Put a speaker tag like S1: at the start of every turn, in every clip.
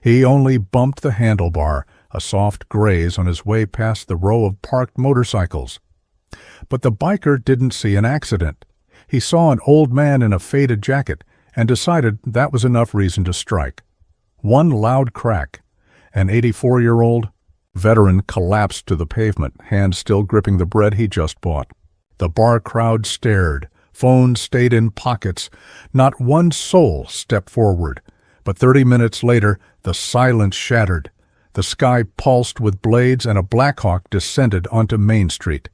S1: He only bumped the handlebar, a soft graze on his way past the row of parked motorcycles. But the biker didn't see an accident. He saw an old man in a faded jacket and decided that was enough reason to strike. One loud crack. An 84-year-old veteran collapsed to the pavement, hand still gripping the bread he just bought. The bar crowd stared. Phones stayed in pockets. Not one soul stepped forward. But 30 minutes later, the silence shattered. The sky pulsed with blades and a Blackhawk descended onto Main Street.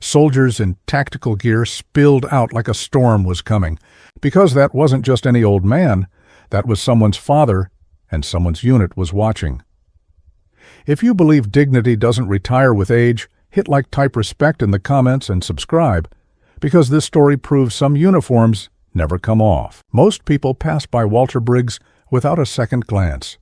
S1: Soldiers in tactical gear spilled out like a storm was coming, because that wasn't just any old man, that was someone's father, and someone's unit was watching. If you believe dignity doesn't retire with age, hit like, type respect in the comments and subscribe, because this story proves some uniforms never come off. Most people pass by Walter Briggs without a second glance.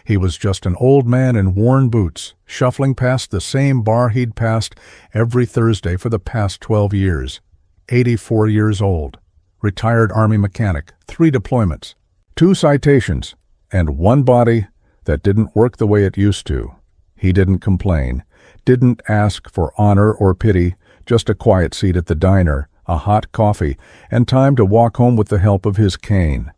S1: He was just an old man in worn boots, shuffling past the same bar he'd passed every Thursday for the past 12 years. 84 years old, retired Army mechanic, 3 deployments, 2 citations, and one body that didn't work the way it used to. He didn't complain, didn't ask for honor or pity, just a quiet seat at the diner, a hot coffee, and time to walk home with the help of his cane.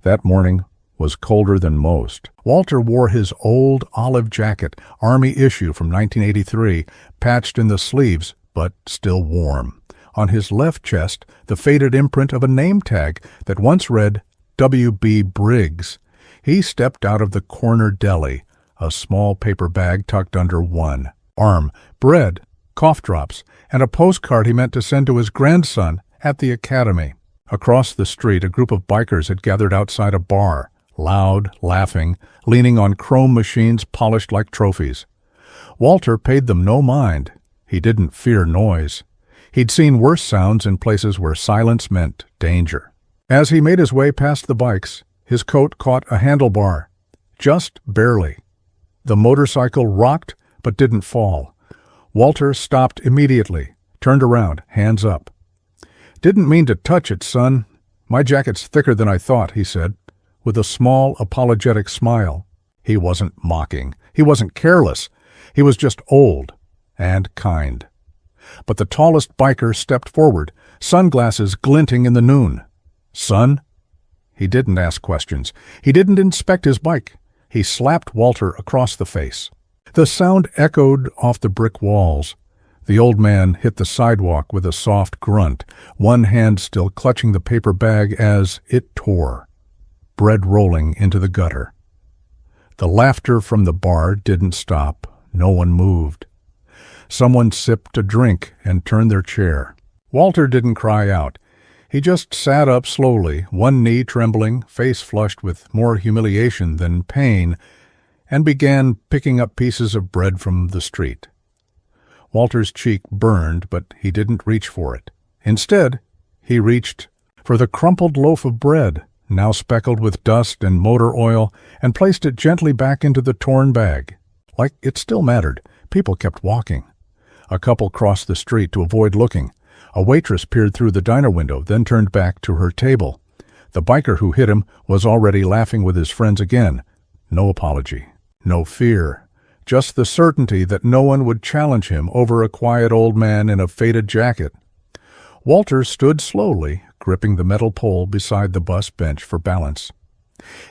S1: That morning was colder than most. Walter wore his old olive jacket, Army issue from 1983, patched in the sleeves, but still warm. On his left chest, the faded imprint of a name tag that once read W.B. Briggs. He stepped out of the corner deli, a small paper bag tucked under one arm, bread, cough drops, and a postcard he meant to send to his grandson at the academy. Across the street, a group of bikers had gathered outside a bar, loud, laughing, leaning on chrome machines polished like trophies. Walter paid them no mind. He didn't fear noise. He'd seen worse sounds in places where silence meant danger. As he made his way past the bikes, his coat caught a handlebar. Just barely. The motorcycle rocked but didn't fall. Walter stopped immediately, turned around, hands up. "Didn't mean to touch it, son. My jacket's thicker than I thought," he said, with a small, apologetic smile. He wasn't mocking. He wasn't careless. He was just old and kind. But the tallest biker stepped forward, sunglasses glinting in the noon. "Son?" He didn't ask questions. He didn't inspect his bike. He slapped Walter across the face. The sound echoed off the brick walls. The old man hit the sidewalk with a soft grunt, one hand still clutching the paper bag as it tore, bread rolling into the gutter. The laughter from the bar didn't stop. No one moved. Someone sipped a drink and turned their chair. Walter didn't cry out. He just sat up slowly, one knee trembling, face flushed with more humiliation than pain, and began picking up pieces of bread from the street. Walter's cheek burned, but he didn't reach for it. Instead, he reached for the crumpled loaf of bread, now speckled with dust and motor oil, and placed it gently back into the torn bag. Like it still mattered. People kept walking. A couple crossed the street to avoid looking. A waitress peered through the diner window, then turned back to her table. The biker who hit him was already laughing with his friends again. No apology. No fear. Just the certainty that no one would challenge him over a quiet old man in a faded jacket. Walter stood slowly, gripping the metal pole beside the bus bench for balance.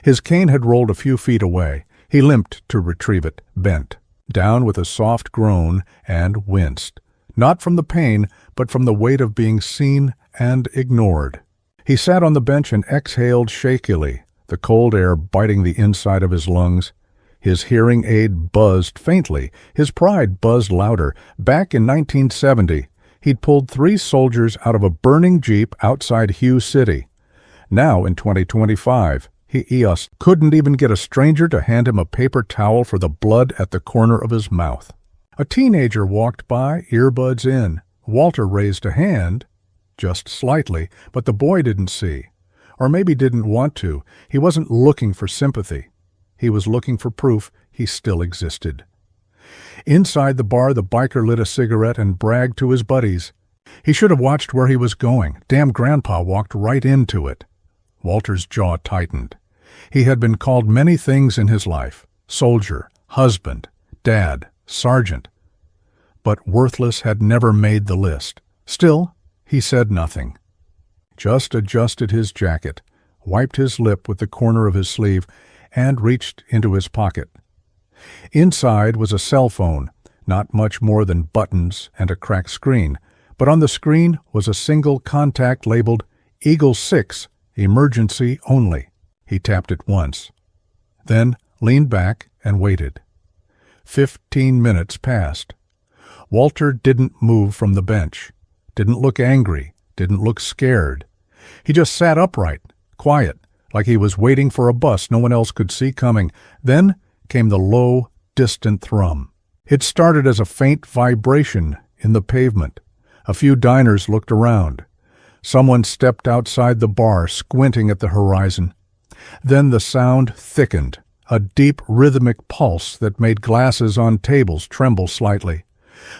S1: His cane had rolled a few feet away. He limped to retrieve it, bent, down with a soft groan, and winced. Not from the pain, but from the weight of being seen and ignored. He sat on the bench and exhaled shakily, the cold air biting the inside of his lungs. His hearing aid buzzed faintly. His pride buzzed louder. Back in 1970, he'd pulled 3 soldiers out of a burning Jeep outside Hugh City. Now, in 2025, he couldn't even get a stranger to hand him a paper towel for the blood at the corner of his mouth. A teenager walked by, earbuds in. Walter raised a hand, just slightly, but the boy didn't see. Or maybe didn't want to. He wasn't looking for sympathy. He was looking for proof he still existed. Inside the bar, the biker lit a cigarette and bragged to his buddies. He should have watched where he was going. Damn grandpa walked right into it. Walter's jaw tightened. He had been called many things in his life: soldier, husband, dad, sergeant. But worthless had never made the list. Still, he said nothing. Just adjusted his jacket, wiped his lip with the corner of his sleeve, and reached into his pocket. Inside was a cell phone, not much more than buttons and a cracked screen, but on the screen was a single contact labeled Eagle 6, emergency only. He tapped it once, then leaned back and waited. 15 minutes passed. Walter didn't move from the bench, didn't look angry, didn't look scared. He just sat upright, quiet, like he was waiting for a bus no one else could see coming. Then came the low, distant thrum. It started as a faint vibration in the pavement. A few diners looked around. Someone stepped outside the bar, squinting at the horizon. Then the sound thickened, a deep rhythmic pulse that made glasses on tables tremble slightly.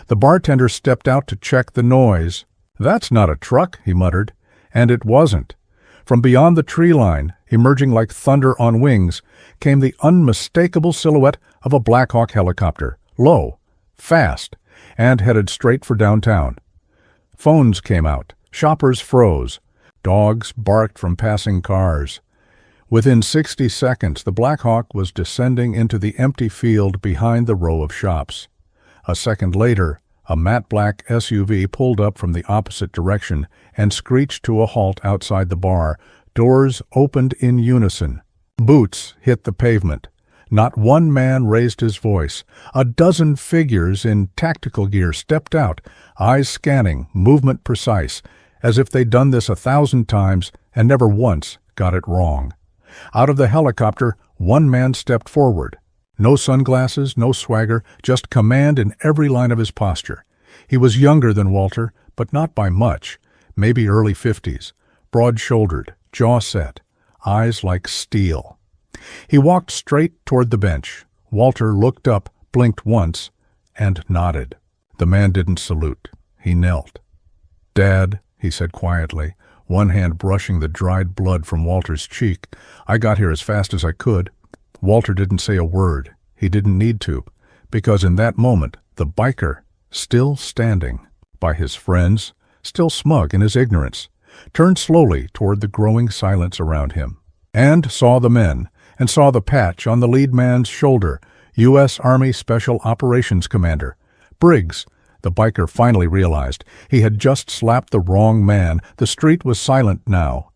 S1: The bartender stepped out to check the noise. "That's not a truck," he muttered. And it wasn't. From beyond the tree line, emerging like thunder on wings, came the unmistakable silhouette of a Black Hawk helicopter, low, fast, and headed straight for downtown. Phones came out. Shoppers froze. Dogs barked from passing cars. Within 60 seconds, the Black Hawk was descending into the empty field behind the row of shops. A second later, a matte black SUV pulled up from the opposite direction and screeched to a halt outside the bar. Doors opened in unison. Boots hit the pavement. Not one man raised his voice. A dozen figures in tactical gear stepped out, eyes scanning, movement precise, as if they'd done this 1,000 times and never once got it wrong. Out of the helicopter, one man stepped forward. No sunglasses, no swagger, just command in every line of his posture. He was younger than Walter, but not by much, maybe early 50s, broad-shouldered, jaw set, eyes like steel. He walked straight toward the bench. Walter looked up, blinked once, and nodded. The man didn't salute. He knelt. "Dad," he said quietly, one hand brushing the dried blood from Walter's cheek. "I got here as fast as I could." Walter didn't say a word. He didn't need to, because in that moment, the biker, still standing by his friends, still smug in his ignorance, turned slowly toward the growing silence around him, and saw the men, and saw the patch on the lead man's shoulder, U.S. Army Special Operations Commander. Briggs, the biker finally realized. He had just slapped the wrong man. The street was silent now.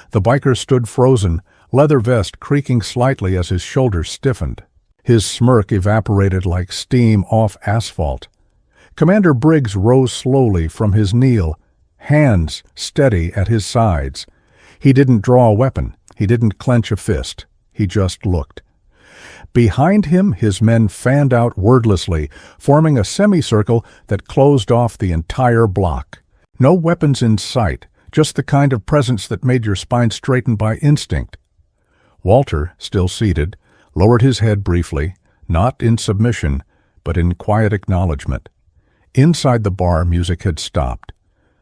S1: The biker stood frozen, leather vest creaking slightly as his shoulders stiffened. His smirk evaporated like steam off asphalt. Commander Briggs rose slowly from his kneel, hands steady at his sides. He didn't draw a weapon. He didn't clench a fist. He just looked. Behind him, his men fanned out wordlessly, forming a semicircle that closed off the entire block. No weapons in sight, just the kind of presence that made your spine straighten by instinct. Walter, still seated, lowered his head briefly, not in submission, but in quiet acknowledgement. Inside the bar, music had stopped.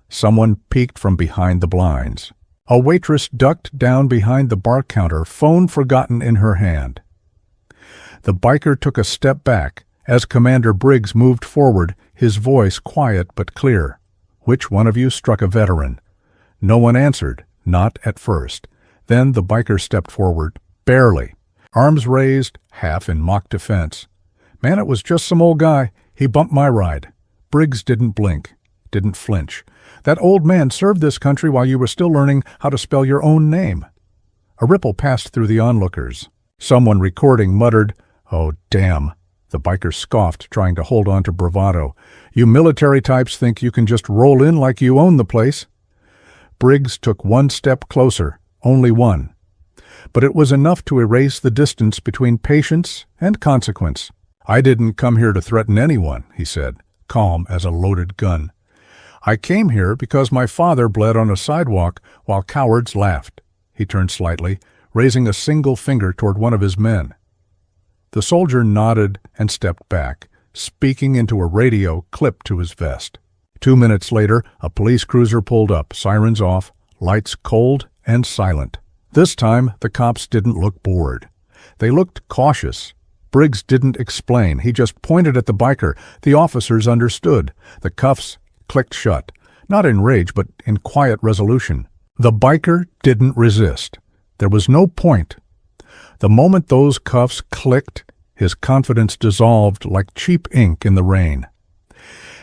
S1: Someone peeked from behind the blinds. A waitress ducked down behind the bar counter, phone forgotten in her hand. The biker took a step back. As Commander Briggs moved forward, his voice quiet but clear. "Which one of you struck a veteran?" No one answered, not at first. Then the biker stepped forward, barely, arms raised, half in mock defense. "Man, it was just some old guy. He bumped my ride." Briggs didn't blink, didn't flinch. "That old man served this country while you were still learning how to spell your own name." A ripple passed through the onlookers. Someone recording muttered, "Oh, damn." The biker scoffed, trying to hold on to bravado. "You military types think you can just roll in like you own the place." Briggs took one step closer, only one. But it was enough to erase the distance between patience and consequence. "I didn't come here to threaten anyone," he said, calm as a loaded gun. "I came here because my father bled on a sidewalk while cowards laughed." He turned slightly, raising a single finger toward one of his men. The soldier nodded and stepped back, speaking into a radio clipped to his vest. 2 minutes later, a police cruiser pulled up, sirens off, lights cold and silent. This time, the cops didn't look bored. They looked cautious. Briggs didn't explain. He just pointed at the biker. The officers understood. The cuffs clicked shut, not in rage, but in quiet resolution. The biker didn't resist. There was no point. The moment those cuffs clicked, his confidence dissolved like cheap ink in the rain.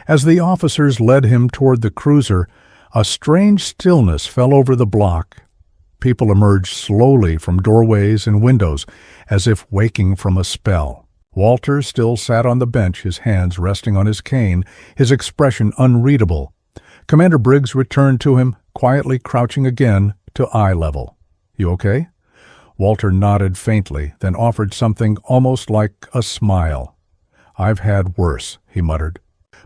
S1: As the officers led him toward the cruiser, a strange stillness fell over the block. People emerged slowly from doorways and windows, as if waking from a spell. Walter still sat on the bench, his hands resting on his cane, his expression unreadable. Commander Briggs returned to him, quietly crouching again to eye level. "You okay?" Walter nodded faintly, then offered something almost like a smile. "I've had worse," he muttered.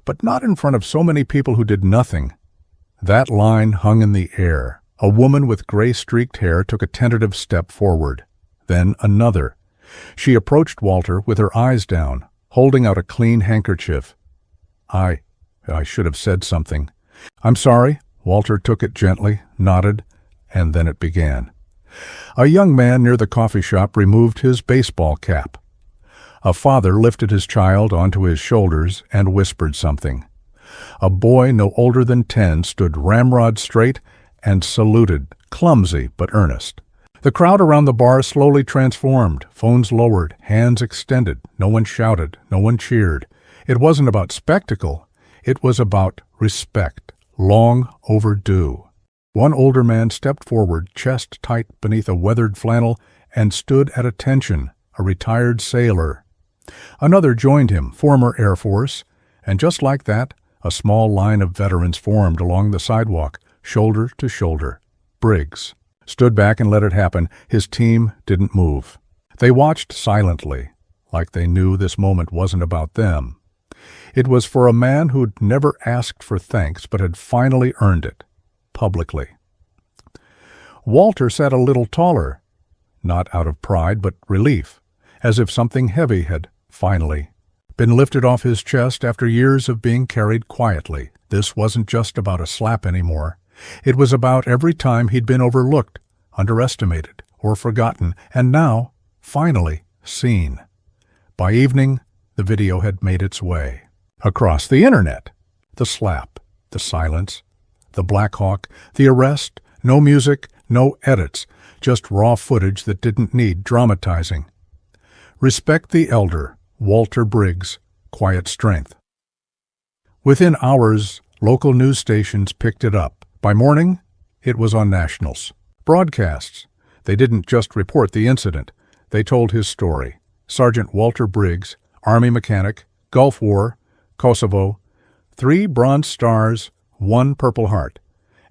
S1: "But not in front of so many people who did nothing." That line hung in the air. A woman with gray-streaked hair took a tentative step forward. Then another. She approached Walter with her eyes down, holding out a clean handkerchief. I should have said something. "I'm sorry." Walter took it gently, nodded, and then it began. A young man near the coffee shop removed his baseball cap. A father lifted his child onto his shoulders and whispered something. A boy no older than 10 stood ramrod straight and saluted, clumsy but earnest. The crowd around the bar slowly transformed, phones lowered, hands extended. No one shouted, no one cheered. It wasn't about spectacle, it was about respect, long overdue. One older man stepped forward, chest tight beneath a weathered flannel, and stood at attention, a retired sailor. Another joined him, former Air Force, and just like that, a small line of veterans formed along the sidewalk, shoulder to shoulder. Briggs stood back and let it happen. His team didn't move. They watched silently, like they knew this moment wasn't about them. It was for a man who'd never asked for thanks but had finally earned it, publicly. Walter sat a little taller, not out of pride but relief, as if something heavy had, finally, been lifted off his chest after years of being carried quietly. This wasn't just about a slap anymore. It was about every time he'd been overlooked, underestimated, or forgotten, and now, finally, seen. By evening, the video had made its way. Across the internet. The slap, the silence, the Black Hawk, the arrest, no music, no edits, just raw footage that didn't need dramatizing. Respect the elder, Walter Briggs, quiet strength. Within hours, local news stations picked it up. By morning, it was on nationals. Broadcasts. They didn't just report the incident. They told his story. Sergeant Walter Briggs, Army mechanic, Gulf War, Kosovo, 3 Bronze Stars, 1 Purple Heart.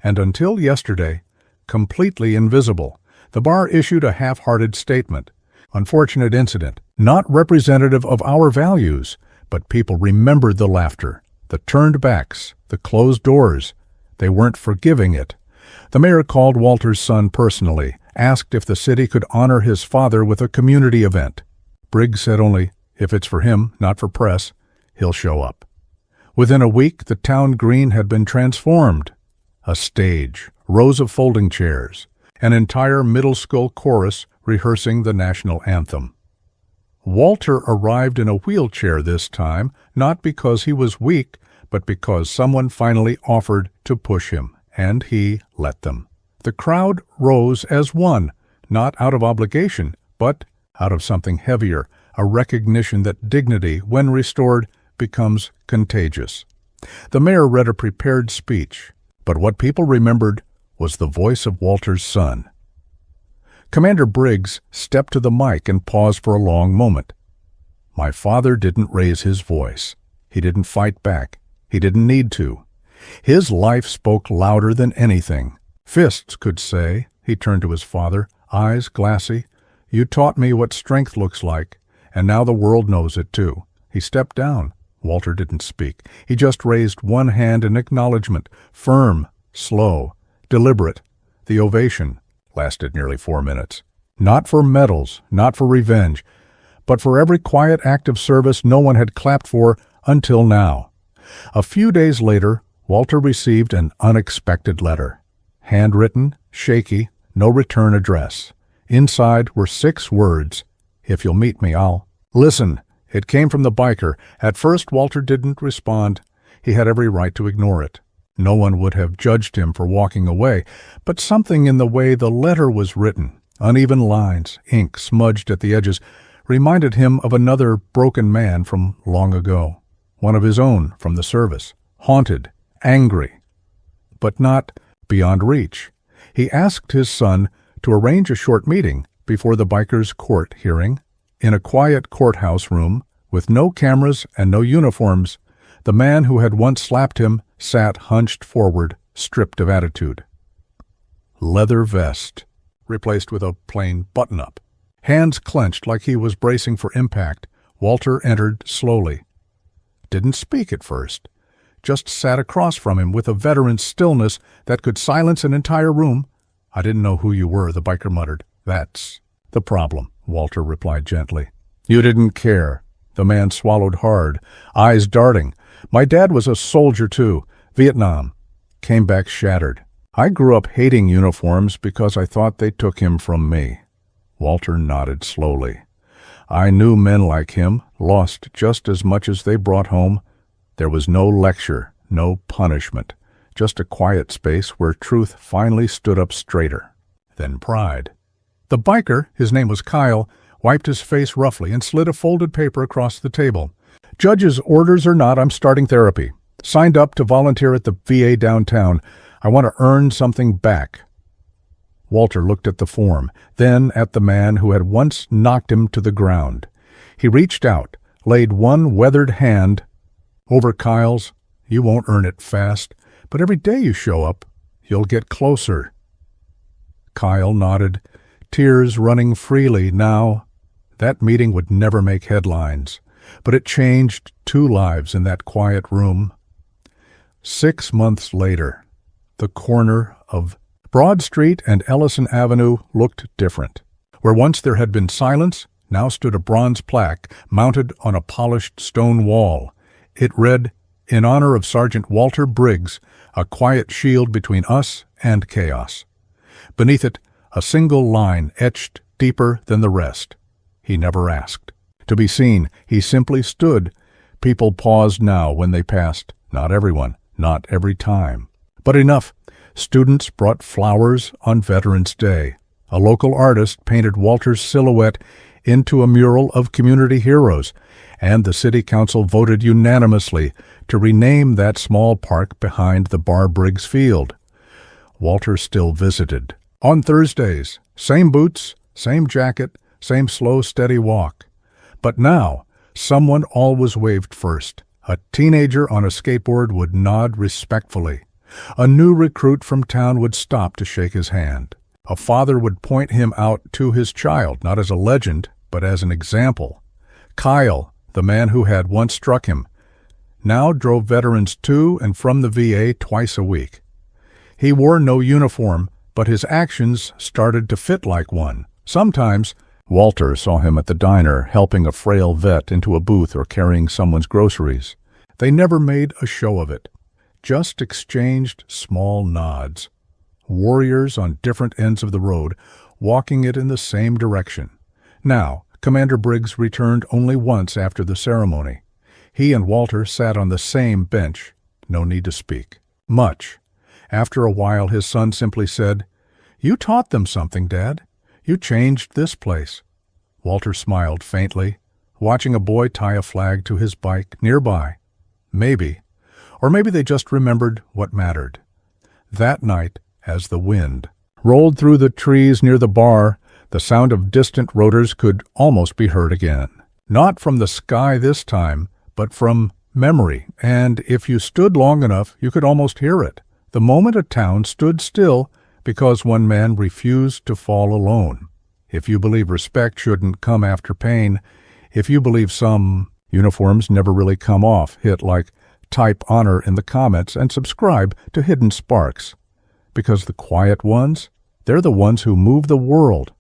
S1: And until yesterday, completely invisible. The bar issued a half-hearted statement. Unfortunate incident, not representative of our values, but people remembered the laughter, the turned backs, the closed doors. They weren't forgiving it. The mayor called Walter's son personally, asked if the city could honor his father with a community event. Briggs said only, if it's for him, not for press, he'll show up. Within a week, the town green had been transformed. A stage, rows of folding chairs, an entire middle school chorus rehearsing the national anthem. Walter arrived in a wheelchair this time, not because he was weak, but because someone finally offered to push him, and he let them. The crowd rose as one, not out of obligation, but out of something heavier, a recognition that dignity, when restored, becomes contagious. The mayor read a prepared speech, but what people remembered was the voice of Walter's son. Commander Briggs stepped to the mic and paused for a long moment. My father didn't raise his voice. He didn't fight back. He didn't need to. His life spoke louder than anything. Fists could say, he turned to his father, eyes glassy, "You taught me what strength looks like, and now the world knows it too." He stepped down. Walter didn't speak. He just raised one hand in acknowledgement, firm, slow, deliberate. The ovation lasted nearly 4 minutes. Not for medals, not for revenge, but for every quiet act of service no one had clapped for until now. A few days later, Walter received an unexpected letter. Handwritten, shaky, no return address. Inside were 6 words. If you'll meet me, I'll... Listen, it came from the biker. At first, Walter didn't respond. He had every right to ignore it. No one would have judged him for walking away, but something in the way the letter was written, uneven lines, ink smudged at the edges, reminded him of another broken man from long ago, one of his own from the service, haunted, angry, but not beyond reach. He asked his son to arrange a short meeting before the biker's court hearing. In a quiet courthouse room, with no cameras and no uniforms, the man who had once slapped him sat hunched forward, stripped of attitude. Leather vest, replaced with a plain button-up. Hands clenched like he was bracing for impact, Walter entered slowly. Didn't speak at first, just sat across from him with a veteran's stillness that could silence an entire room. I didn't know who you were, the biker muttered. That's the problem, Walter replied gently. You didn't care. The man swallowed hard, eyes darting. My dad was a soldier too, Vietnam. Came back shattered. I grew up hating uniforms because I thought they took him from me. Walter nodded slowly. I knew men like him, lost just as much as they brought home. There was no lecture, no punishment, just a quiet space where truth finally stood up straighter. Then pride. The biker, his name was Kyle, wiped his face roughly and slid a folded paper across the table. Judge's orders or not, I'm starting therapy. Signed up to volunteer at the VA downtown. I want to earn something back. Walter looked at the form, then at the man who had once knocked him to the ground. He reached out, laid one weathered hand over Kyle's. You won't earn it fast, but every day you show up, you'll get closer. Kyle nodded, tears running freely now. That meeting would never make headlines, but it changed 2 lives in that quiet room. 6 months later, the corner of Broad Street and Ellison Avenue looked different. Where once there had been silence, now stood a bronze plaque mounted on a polished stone wall. It read, "In honor of Sergeant Walter Briggs, a quiet shield between us and chaos." Beneath it, a single line etched deeper than the rest. He never asked. To be seen, he simply stood. People paused now when they passed. Not everyone, not every time. But enough. Students brought flowers on Veterans Day. A local artist painted Walter's silhouette into a mural of community heroes, and the city council voted unanimously to rename that small park behind the Bar Briggs Field. Walter still visited. On Thursdays, same boots, same jacket, same slow, steady walk. But now, someone always waved first. A teenager on a skateboard would nod respectfully. A new recruit from town would stop to shake his hand. A father would point him out to his child, not as a legend, but as an example. Kyle, the man who had once struck him, now drove veterans to and from the VA twice a week. He wore no uniform, but his actions started to fit like one. Sometimes, Walter saw him at the diner helping a frail vet into a booth or carrying someone's groceries. They never made a show of it, just exchanged small nods. Warriors on different ends of the road, walking it in the same direction. Now, Commander Briggs returned only once after the ceremony. He and Walter sat on the same bench. No need to speak. Much. After a while, his son simply said, "You taught them something, Dad. You changed this place." Walter smiled faintly, watching a boy tie a flag to his bike nearby. Maybe. Or maybe they just remembered what mattered. That night, as the wind rolled through the trees near the bar, the sound of distant rotors could almost be heard again. Not from the sky this time, but from memory, and if you stood long enough, you could almost hear it. The moment a town stood still because one man refused to fall alone. If you believe respect shouldn't come after pain, if you believe some uniforms never really come off, hit like type honor in the comments and subscribe to Hidden Sparks. Because the quiet ones, they're the ones who move the world.